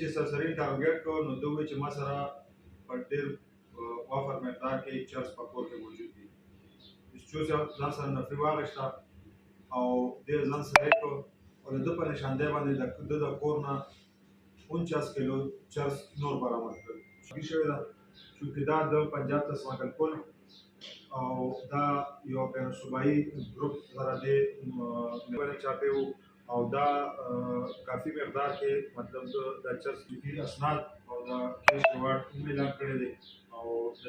چې سرسري ټارګټ کو نو دوی چې ما سره په ډېر وافر مقدار کې چرس په کور کې موجود دي چې ځان سره نفري واغشته او دې ځان سره کو او د په نشاندې باندې د کور نه 49 کیلو چرس نور برآمد کړ شوی دا چې دا د پنجاب ته سمګل کول او دا یو بین صوبایي ګروپ سره د نیولې چاپه او دا کافی مقدار کې مطلب د چرس کی اسناد او د کیس ریوارډ اعلان کړی دی او د